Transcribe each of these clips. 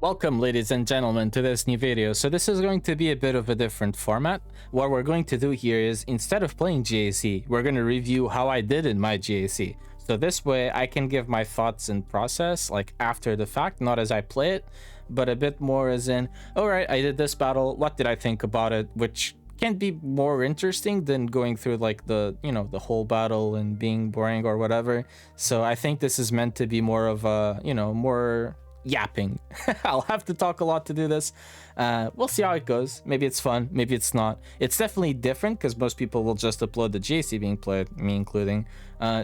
Welcome, ladies and gentlemen, to this new video. So this is going to be a bit of a different format. What we're going to do here is, instead of playing GAC, we're going to review how I did in my GAC. So this way I can give my thoughts and process like after the fact, not as I play it, but a bit more as in, all right, I did this battle, what did I think about it, which can be more interesting than going through like the, the whole battle and being boring or whatever. So I think this is meant to be more of a, more yapping. I'll have to talk a lot to do this. We'll see how it goes. Maybe it's fun, maybe it's not. It's definitely different because most people will just upload the GAC being played, me including.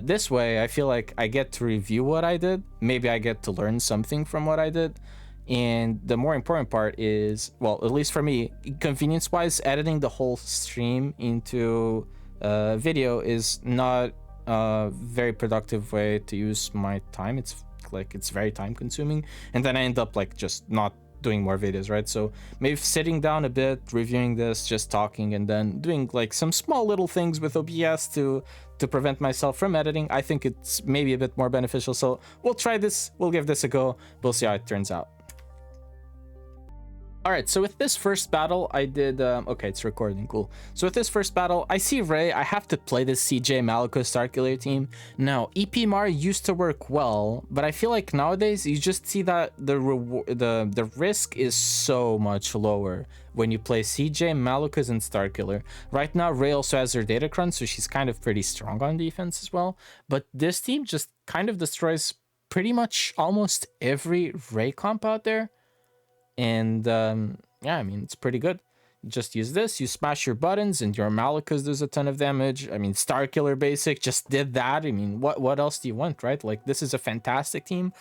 This way I feel like I get to review what I did. Maybe I get to learn something from what I did. And the more important part is, well, at least for me, convenience wise, editing the whole stream into video is not a very productive way to use my time. It's very time consuming, and then I end up like just not doing more videos, right? So maybe sitting down a bit, reviewing this, just talking, and then doing like some small little things with OBS to prevent myself from editing, I think it's maybe a bit more beneficial. So we'll try this, we'll give this a go, we'll see how it turns out. All right, so with this first battle, I did, okay, it's recording, cool. So with this first battle, I see Rey, I have to play this Cere Malicos SK team. Now, EPMR used to work well, but I feel like nowadays you just see that the risk is so much lower when you play Cere Malicos and Starkiller. Right now, Rey also has her Datacron, so she's kind of pretty strong on defense as well. But this team just kind of destroys pretty much almost every Rey comp out there. And yeah, I mean, it's pretty good. You just use this, you smash your buttons, and your Malicos does a ton of damage. I mean, Starkiller Basic just did that. I mean, what else do you want, right? Like, this is a fantastic team.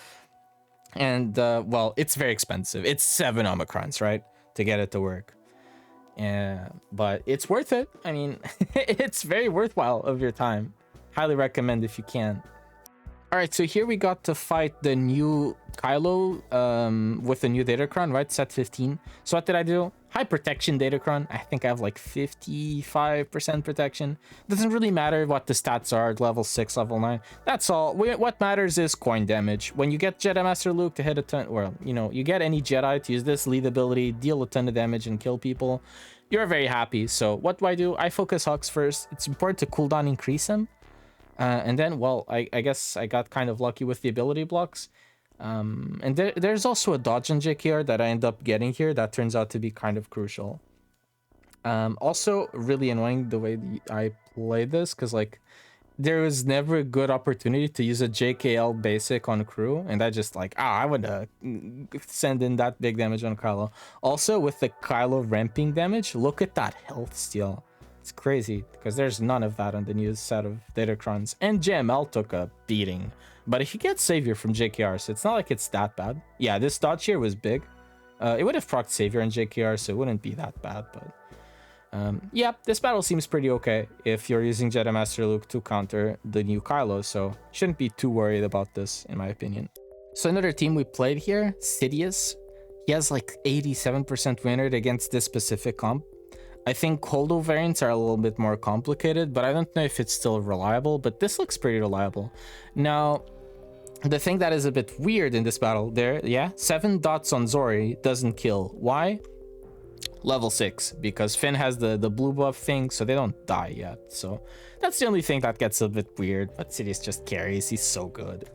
And, well, it's very expensive. It's 7 Omicrons, right? To get it to work. But it's worth it. I mean, it's very worthwhile of your time. Highly recommend if you can. All right, so here we got to fight the new Kylo with the new Datacron, right? Set 15. So what did I do? High protection Datacron. I think I have like 55% protection. Doesn't really matter what the stats are, level 6, level 9. That's all. What matters is coin damage. When you get Jedi Master Luke to hit a ton, well, you get any Jedi to use this lead ability, deal a ton of damage and kill people, you're very happy. So what do? I focus Hux first. It's important to cooldown increase him. And then, well, I guess I got kind of lucky with the ability blocks. And there's also a dodge on JKR that I end up getting here that turns out to be kind of crucial. Also, really annoying the way I play this, because, like, there was never a good opportunity to use a JKL basic on crew, and I just, like, I would send in that big damage on Kylo. Also, with the Kylo ramping damage, look at that health steal. It's crazy because there's none of that on the new set of Datacrons, and JML took a beating. But if you get Savior from JKR, so it's not like it's that bad. Yeah, this dodge here was big. It would have procced Savior on JKR, so it wouldn't be that bad. But yeah, this battle seems pretty okay if you're using Jedi Master Luke to counter the new Kylo, so shouldn't be too worried about this in my opinion. So another team we played here, Sidious. He has like 87% win rate against this specific comp. I think Holdo variants are a little bit more complicated, but I don't know if it's still reliable, but this looks pretty reliable. Now, the thing that is a bit weird in this battle there, yeah, 7 dots on Zorii doesn't kill. Why? Level 6, because Finn has the blue buff thing, so they don't die yet. So that's the only thing that gets a bit weird, but Sidious just carries, he's so good.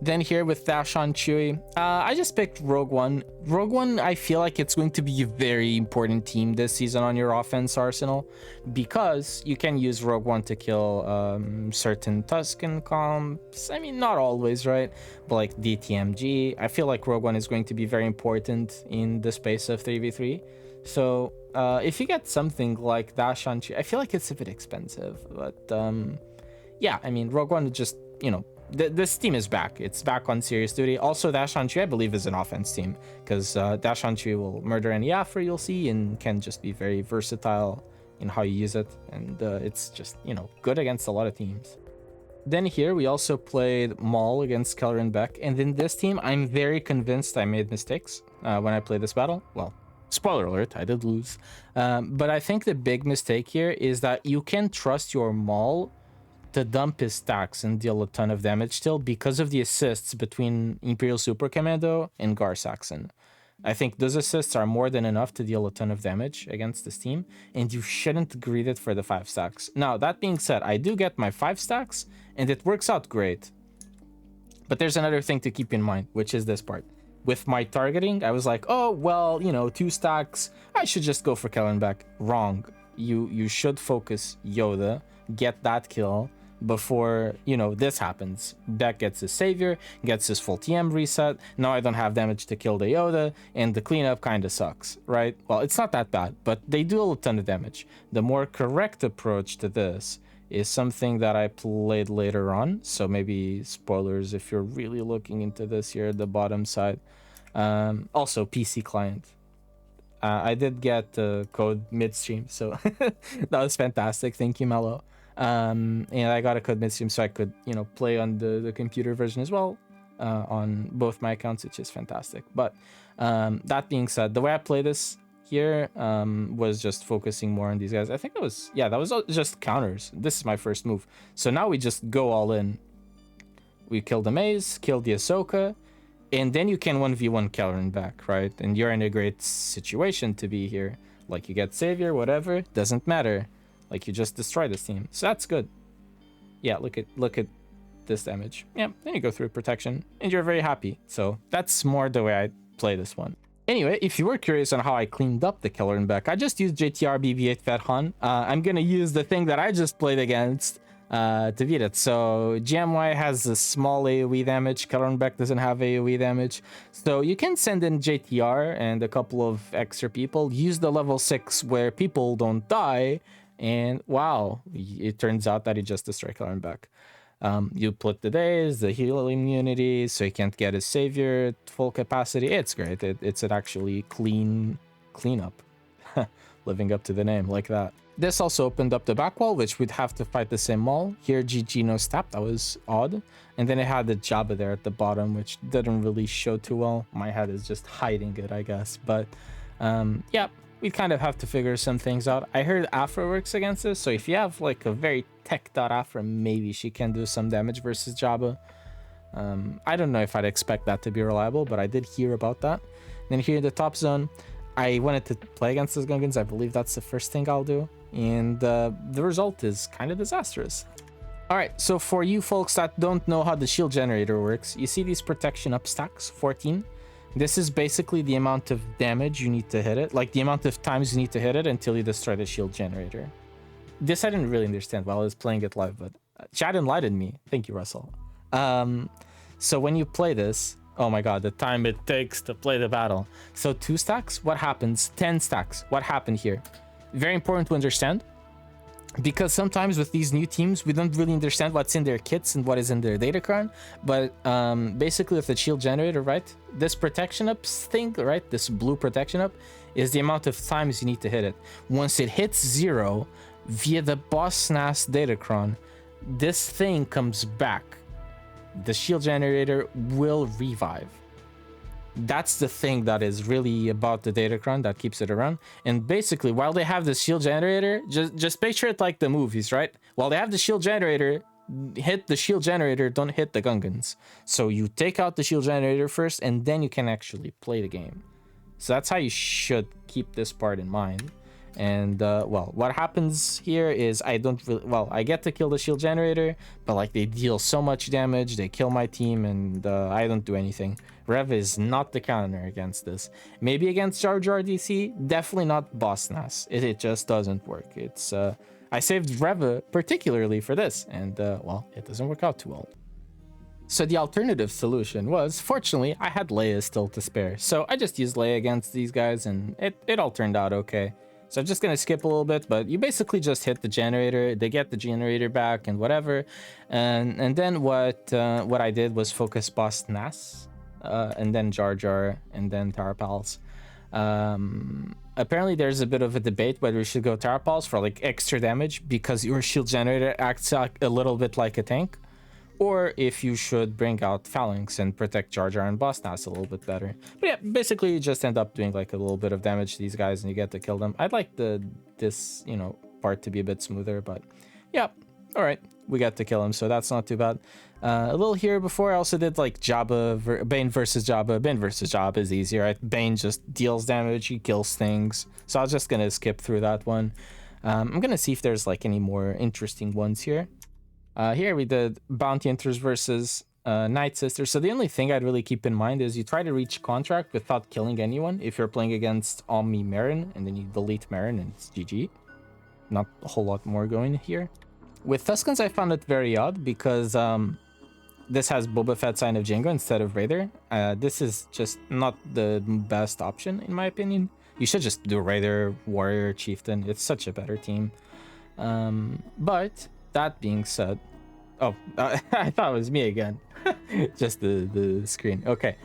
Then here with Dash on Chewie, I just picked Rogue One. Rogue One, I feel like it's going to be a very important team this season on your offense arsenal, because you can use Rogue One to kill certain Tusken comps. I mean, not always, right? But like DTMG, I feel like Rogue One is going to be very important in the space of 3v3. So if you get something like Dash on Chewie, I feel like it's a bit expensive, but yeah, I mean, Rogue One just, this team is back. It's back on serious duty. Also, Dash on Chewie, I believe, is an offense team, because Dash on Chewie will murder any Afro you'll see and can just be very versatile in how you use it. And it's just, good against a lot of teams. Then here, we also played Maul against Keller and Beck. And in this team, I'm very convinced I made mistakes when I played this battle. Well, spoiler alert, I did lose. But I think the big mistake here is that you can trust your Maul to dump his stacks and deal a ton of damage still because of the assists between Imperial Super Commando and Gar Saxon. I think those assists are more than enough to deal a ton of damage against this team, and you shouldn't greed it for the 5 stacks. Now, that being said, I do get my 5 stacks, and it works out great. But there's another thing to keep in mind, which is this part. With my targeting, I was like, oh, well, you know, 2 stacks, I should just go for Kellenbach. Wrong. You should focus Yoda, get that kill before, you know, this happens. Beck gets his savior, gets his full TM reset. Now I don't have damage to kill the Yoda, and the cleanup kind of sucks, right? Well, it's not that bad, but they do a ton of damage. The more correct approach to this is something that I played later on, so maybe spoilers if you're really looking into this here at the bottom side. Also, PC client. I did get the code midstream, so that was fantastic. Thank you, Mello. And I got a code midstream so I could, you know, play on the computer version as well on both my accounts, which is fantastic. But that being said, the way I play this here was just focusing more on these guys. I think that was, yeah, that was just counters. This is my first move. So now we just go all in. We kill the Maze, kill the Ahsoka, and then you can 1v1 Kellenbach, right? And you're in a great situation to be here. Like, you get Savior, whatever, doesn't matter. Like, you just destroy this team. So that's good. Yeah, look at this damage. Yeah, then you go through protection, and you're very happy. So that's more the way I play this one. Anyway, if you were curious on how I cleaned up the Kellenbach, I just used JTR BB-8 Ferhan. I'm gonna use the thing that I just played against to beat it. So GMY has a small AoE damage, Kellenbach doesn't have AoE damage. So you can send in JTR and a couple of extra people, use the level 6 where people don't die, and wow, it turns out that he just destroyed Kellenbach. You put the days, the heal immunity, so he can't get his savior at full capacity. It's great. It's an actually cleanup. Living up to the name like that. This also opened up the back wall, which we'd have to fight the same Maul. Here, GG no STAP, that was odd. And then it had the Jabba there at the bottom, which didn't really show too well. My head is just hiding it, I guess. But yeah, we kind of have to figure some things out. I heard Afra works against this, so if you have like a very teched out Afra, maybe she can do some damage versus Jabba. I don't know if I'd expect that to be reliable, but I did hear about that. Then here in the top zone, I wanted to play against those Gungans. I believe that's the first thing I'll do. And the result is kind of disastrous. Alright, so for you folks that don't know how the shield generator works, you see these protection up stacks, 14. This is basically the amount of damage you need to hit it, like the amount of times you need to hit it until you destroy the shield generator. This I didn't really understand while I was playing it live, but chat enlightened me. Thank you, Russell. So when you play this, oh my god, the time it takes to play the battle. So 2 stacks, what happens? 10 stacks, what happened here? Very important to understand, because sometimes with these new teams, we don't really understand what's in their kits and what is in their datacron. But basically with the shield generator, right? This protection up thing, right? This blue protection up is the amount of times you need to hit it. Once it hits 0, via the boss NAS datacron, this thing comes back. The shield generator will revive. That's the thing that is really about the datacron that keeps it around. And basically, while they have the shield generator, just picture it like the movies, right? While they have the shield generator, hit the shield generator, don't hit the Gungans. So you take out the shield generator first, and then you can actually play the game. So that's how you should keep this part in mind. And well, what happens here is I get to kill the shield generator, but like they deal so much damage, they kill my team, and I don't do anything. Reva is not the counter against this. Maybe against Jar Jar DC, definitely not Boss NAS. It just doesn't work. It's I saved Reva particularly for this, and well, it doesn't work out too well. So the alternative solution was, fortunately, I had Leia still to spare. So I just used Leia against these guys, and it all turned out okay. So I'm just gonna skip a little bit, but you basically just hit the generator, they get the generator back and whatever. And then what I did was focus Boss NAS, and then Jar Jar, and then Tarapals. Apparently there's a bit of a debate whether you should go Tarapals for like extra damage because your shield generator acts a little bit like a tank, or if you should bring out Phalanx and protect Jar Jar and Boss NAS a little bit better. But yeah, basically you just end up doing like a little bit of damage to these guys and you get to kill them. I'd like this, you know, part to be a bit smoother, but yeah, All right, we got to kill him, so that's not too bad. A little here before, I also did like Jabba, Bane versus Jabba. Bane versus Jabba is easier, right? Bane just deals damage, he kills things. So I was just gonna skip through that one. I'm gonna see if there's like any more interesting ones here. Here we did Bounty Hunters versus Night Sisters. So the only thing I'd really keep in mind is you try to reach contract without killing anyone. If you're playing against oMerrin, and then you delete Merrin and it's GG. Not a whole lot more going here. With Tuskens, I found it very odd because this has Boba Fett Sign of Jango instead of Raider. This is just not the best option in my opinion. You should just do Raider, Warrior, Chieftain. It's such a better team. But that being said, oh, I thought it was me again. Just the screen. Okay.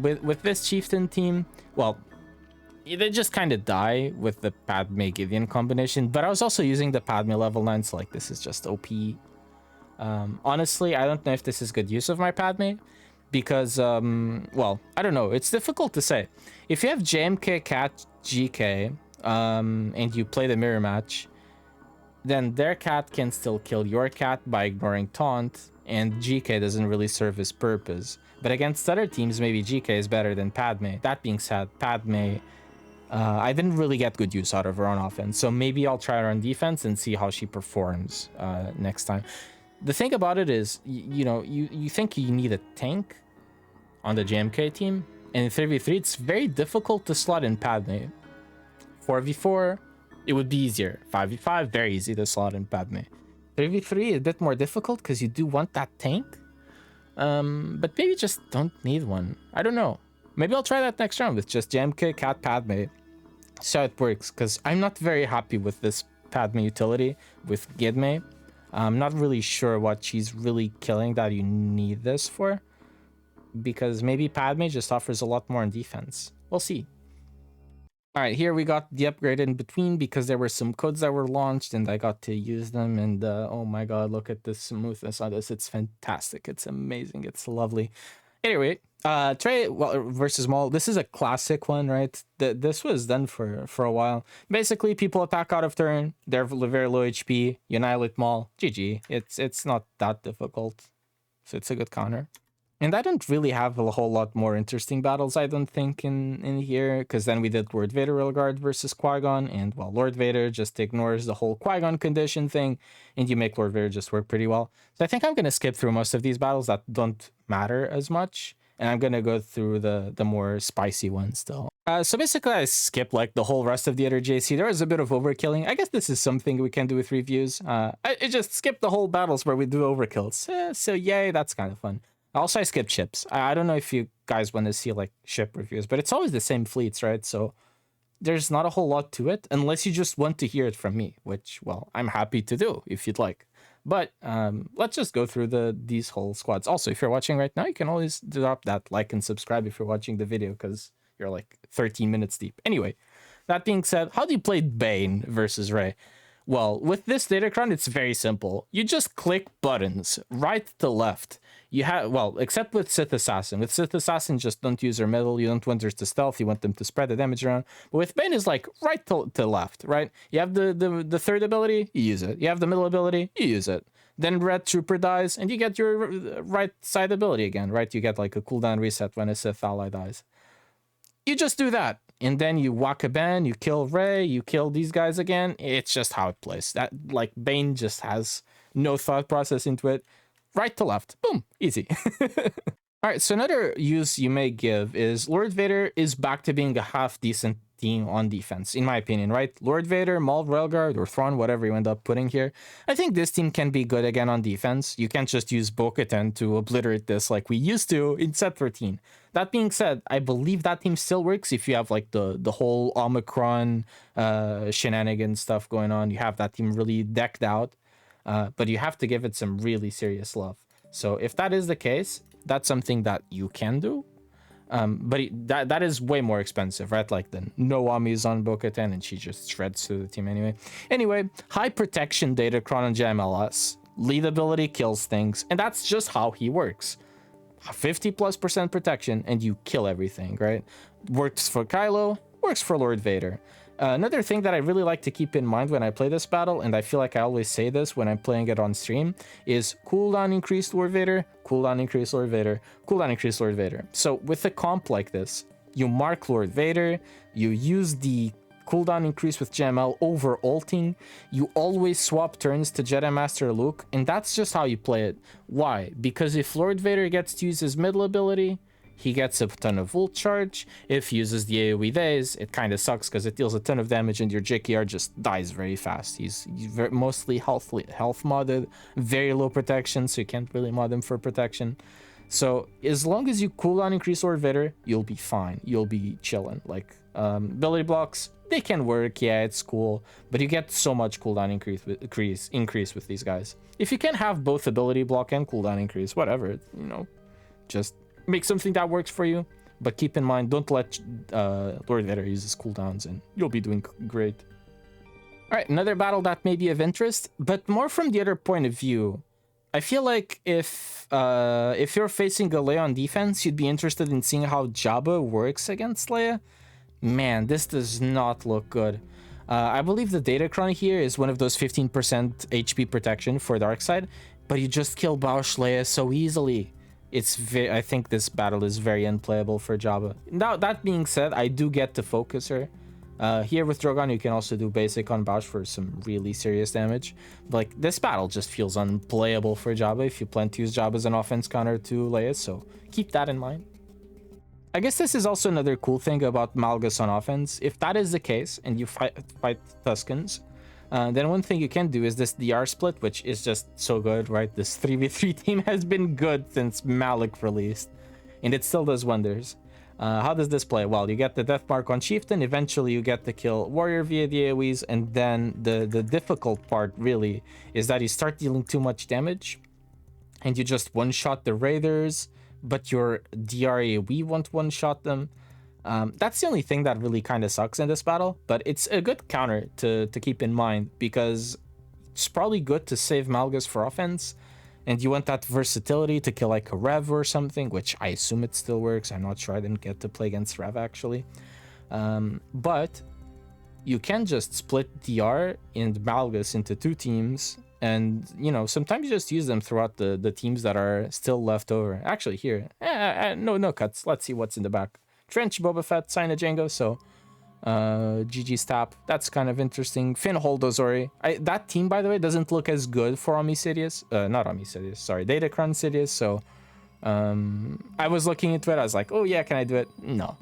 With this Chieftain team, well, they just kind of die with the Padme Gideon combination, but I was also using the Padme level 9, so like this is just OP. Honestly, I don't know if this is good use of my Padme, because, well, I don't know. It's difficult to say. If you have JMK, Cat, GK, and you play the mirror match, then their cat can still kill your cat by ignoring taunt, and GK doesn't really serve his purpose. But against other teams, maybe GK is better than Padme. That being said, Padme, I didn't really get good use out of her on offense, so maybe I'll try her on defense and see how she performs next time. The thing about it is, you know, you think you need a tank on the JMK team, and in 3v3, it's very difficult to slot in Padme. 4v4, it would be easier. 5v5, very easy to slot in Padme. 3v3 is a bit more difficult because you do want that tank, but maybe just don't need one. I don't know. Maybe I'll try that next round with just JMK, Cat, Padme. See how it works, because I'm not very happy with this Padme utility with Gidmé. I'm not really sure what she's really killing that you need this for, because maybe Padme just offers a lot more in defense. We'll see. All right, here we got the upgrade in between because there were some codes that were launched and I got to use them, and oh my god, look at the smoothness on this. It's fantastic. It's amazing. It's lovely. Anyway, Traya versus Maul. This is a classic one, right? This was done for a while. Basically, people attack out of turn. They're very low HP. You annihilate Maul. GG. It's not that difficult. So it's a good counter. And I don't really have a whole lot more interesting battles, I don't think, in here, because then we did Lord Vader Railguard versus Qui-Gon, and, well, Lord Vader just ignores the whole Qui-Gon condition thing, and you make Lord Vader just work pretty well. So I think I'm going to skip through most of these battles that don't matter as much, and I'm going to go through the more spicy ones still. So basically, I skipped, like, the whole rest of the other JC. There was a bit of overkilling. I guess this is something we can do with reviews. I just skipped the whole battles where we do overkills. So yay, that's kind of fun. Also, I skipped ships. I don't know if you guys want to see like ship reviews, but it's always the same fleets, right? So there's not a whole lot to it unless you just want to hear it from me, which, well, I'm happy to do if you'd like. But let's just go through these whole squads. Also, if you're watching right now, you can always drop that like and subscribe if you're watching the video, because you're like 13 minutes deep. Anyway, that being said, how do you play Bane versus Rey? Well, with this datacron, it's very simple. You just click buttons right to left. You have, well, except with Sith Assassin. With Sith Assassin, just don't use her middle. You don't want her to stealth. You want them to spread the damage around. But with Bane, it's like right to left, right? You have the third ability, you use it. You have the middle ability, you use it. Then Red Trooper dies, and you get your right side ability again, right? You get like a cooldown reset when a Sith ally dies. You just do that. And then you whack a Bane, you kill Rey, you kill these guys again. It's just how it plays. That, like, Bane just has no thought process into it. Right to left. Boom. Easy. All right, so another use you may give is Lord Vader is back to being a half-decent team on defense, in my opinion, right? Lord Vader, Maul Railguard, or Thrawn, whatever you end up putting here. I think this team can be good again on defense. You can't just use Bo-Katan to obliterate this like we used to in set 13. That being said, I believe that team still works if you have like the whole Omicron shenanigan stuff going on. You have that team really decked out, but you have to give it some really serious love. So if that is the case, that's something that you can do. But that is way more expensive, right? Like the Noami is on Bo-Katan and she just shreds through the team anyway. Anyway, high protection Datacron on JMLS. Lead ability kills things, and that's just how he works. 50+% protection and you kill everything, right? Works for Kylo, works for Lord Vader. Another thing that I really like to keep in mind when I play this battle, and I feel like I always say this when I'm playing it on stream, is cooldown increased Lord Vader, cooldown increased Lord Vader, cooldown increased Lord Vader. So with a comp like this, you mark Lord Vader, you use the cooldown increase with JML over ulting, you always swap turns to Jedi Master Luke, and that's just how you play it. Why? Because if Lord Vader gets to use his middle ability, he gets a ton of ult charge. If he uses the AoE days, it kind of sucks because it deals a ton of damage and your JKR just dies very fast. He's mostly health modded, very low protection, so you can't really mod him for protection. So as long as you cooldown increase Lord Vader, you'll be fine. You'll be chilling. Like ability blocks, they can work, yeah, it's cool, but you get so much cooldown increase with these guys. If you can have both ability block and cooldown increase, whatever, you know, just make something that works for you, but keep in mind, don't let Lord Vader use his cooldowns and you'll be doing great. All right, another battle that may be of interest, but more from the other point of view. I feel like if you're facing a Leia on defense, you'd be interested in seeing how Jabba works against Leia. Man, this does not look good. I believe the Datacron here is one of those 15% HP protection for Darkseid, but you just kill Bausch Leia so easily. I think this battle is very unplayable for Jabba. Now, that being said, I do get to focus her. Here with Drogon, you can also do basic on Bausch for some really serious damage. But, like, this battle just feels unplayable for Jabba if you plan to use Jabba as an offense counter to Leia, so keep that in mind. I guess this is also another cool thing about Malgus on offense. If that is the case, and you fight Tuskens, then one thing you can do is this DR split, which is just so good, right? This 3v3 team has been good since Malik released, and it still does wonders. How does this play? Well, you get the death mark on Chieftain, eventually you get to kill Warrior via the AoEs, and then the difficult part, really, is that you start dealing too much damage, and you just one-shot the Raiders, but your DR AoE won't one-shot them. That's the only thing that really kind of sucks in this battle, but it's a good counter to keep in mind, because it's probably good to save Malgus for offense, and you want that versatility to kill like a Rev or something, which I assume it still works. I'm not sure, I didn't get to play against Rev actually. But you can just split DR and Malgus into two teams, and you know, sometimes you just use them throughout the teams that are still left over. Actually here, no cuts, let's see what's in the back. Trench, Boba Fett, Sign of Django, so GG STAP, that's kind of interesting. Finn Holdo Zorii. That team, by the way, doesn't look as good for Sidious. Not Sidious, sorry, Datacron Sidious, so I was looking into it, I was like, oh yeah, can I do it? No.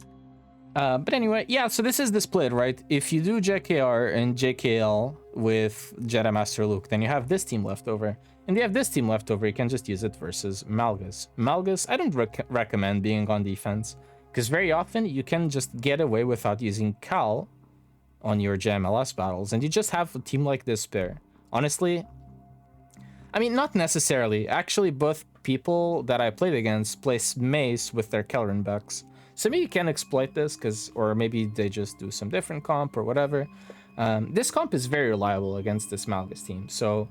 But anyway, yeah, so this is the split, right? If you do JKR and JKL with Jedi Master Luke, then you have this team left over. And you have this team left over, you can just use it versus Malgus. Malgus, I don't recommend being on defense, because very often you can just get away without using Cal on your JMLS battles, and you just have a team like this pair. Honestly, I mean, not necessarily. Actually, both people that I played against place Mace with their Kelleran Bucks. So maybe you can exploit this, or maybe they just do some different comp or whatever. This comp is very reliable against this Malgus team, so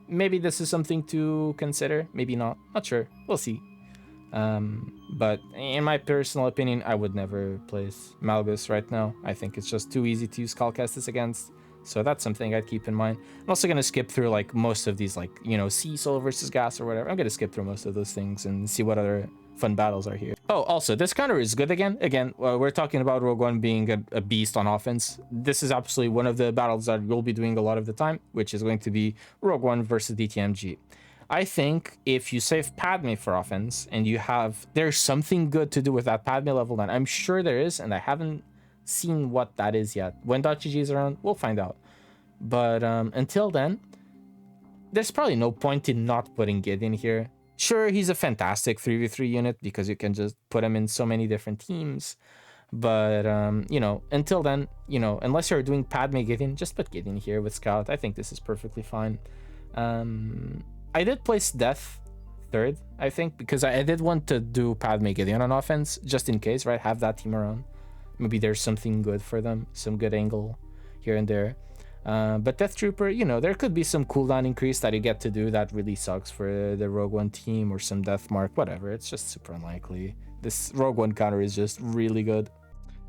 maybe this is something to consider, maybe not, not sure, we'll see. But in my personal opinion, I would never place Malgus right now. I think it's just too easy to use Calcestis against, so that's something I'd keep in mind. I'm also going to skip through like most of these, like, you know, Cecil versus Gas or whatever. I'm going to skip through most of those things and see what other fun battles are here. Oh, also, this counter is good again. We're talking about Rogue One being a beast on offense. This is absolutely one of the battles that we'll be doing a lot of the time, which is going to be Rogue One versus DTMG. I think if you save Padme for offense and you have, there's something good to do with that Padme level 9. I'm sure there is, and I haven't seen what that is yet. When .gg is around, we'll find out. But until then, there's probably no point in not putting Gid in here. Sure, he's a fantastic 3v3 unit because you can just put him in so many different teams. But, you know, until then, you know, unless you're doing Padme Gideon, just put Gideon here with Scout. I think this is perfectly fine. I did place Death third, I think, because I did want to do Padme Gideon on offense, just in case, right? Have that team around. Maybe there's something good for them, some good angle here and there. But Death Trooper, you know, there could be some cooldown increase that you get to do that really sucks for the Rogue One team, or some Death Mark, whatever. It's just super unlikely. This Rogue One counter is just really good.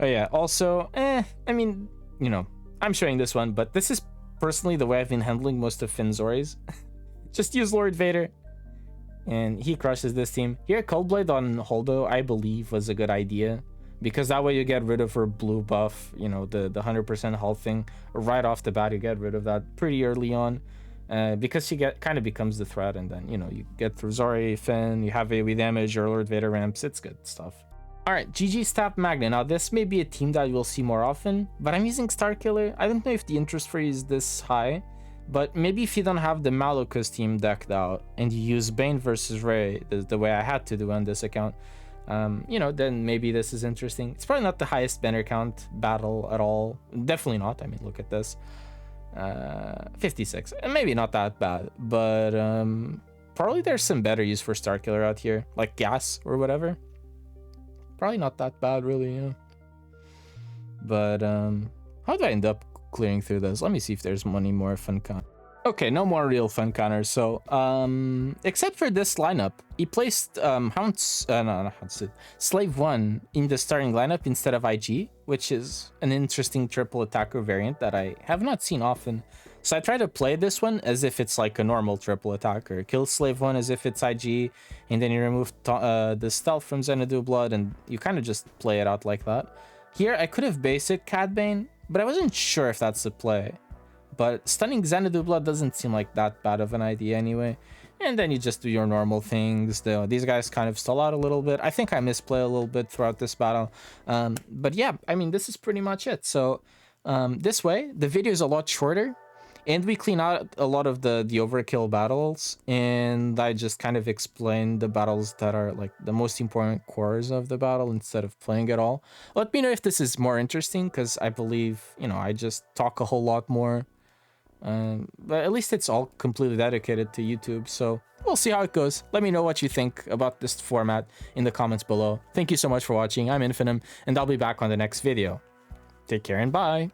Oh yeah, also, I mean, you know, I'm showing this one, but this is personally the way I've been handling most of Finn's Zoris. Just use Lord Vader, and he crushes this team. Here, Coldblade on Holdo, I believe, was a good idea, because that way you get rid of her blue buff, you know, the 100% health thing. Right off the bat, you get rid of that pretty early on, because she kind of becomes the threat, and then, you know, you get through Zorii, Finn, you have AoE damage, your Lord Vader ramps, it's good stuff. Alright, GG STAP Magna. Now, this may be a team that you'll see more often, but I'm using Starkiller. I don't know if the interest for you is this high, but maybe if you don't have the Malgus team decked out and you use Bane versus Rey the way I had to do on this account, you know, then maybe this is interesting. It's probably not the highest banner count battle at all. Definitely not. I mean, look at this. 56. And maybe not that bad, but probably there's some better use for Starkiller out here, like Gas or whatever. Probably not that bad, really, yeah. But how do I end up clearing through this? Let me see if there's any more fun con. Okay, no more real fun counters. So except for this lineup, he placed Slave 1 in the starting lineup instead of IG, which is an interesting triple attacker variant that I have not seen often. So I try to play this one as if it's like a normal triple attacker. Kill Slave 1 as if it's IG, and then you remove the stealth from Xanadu Blood, and you kind of just play it out like that. Here, I could have basic Cad Bane, but I wasn't sure if that's the play. But stunning Xanadu Blood doesn't seem like that bad of an idea anyway. And then you just do your normal things. These guys kind of stall out a little bit. I think I misplay a little bit throughout this battle. But yeah, I mean, this is pretty much it. So this way, the video is a lot shorter. And we clean out a lot of the overkill battles, and I just kind of explain the battles that are like the most important cores of the battle instead of playing it all. Let me know if this is more interesting, because I believe, you know, I just talk a whole lot more. But at least it's all completely dedicated to YouTube, so we'll see how it goes. Let me know what you think about this format in the comments below. Thank you so much for watching. I'm Infinim, and I'll be back on the next video. Take care and bye!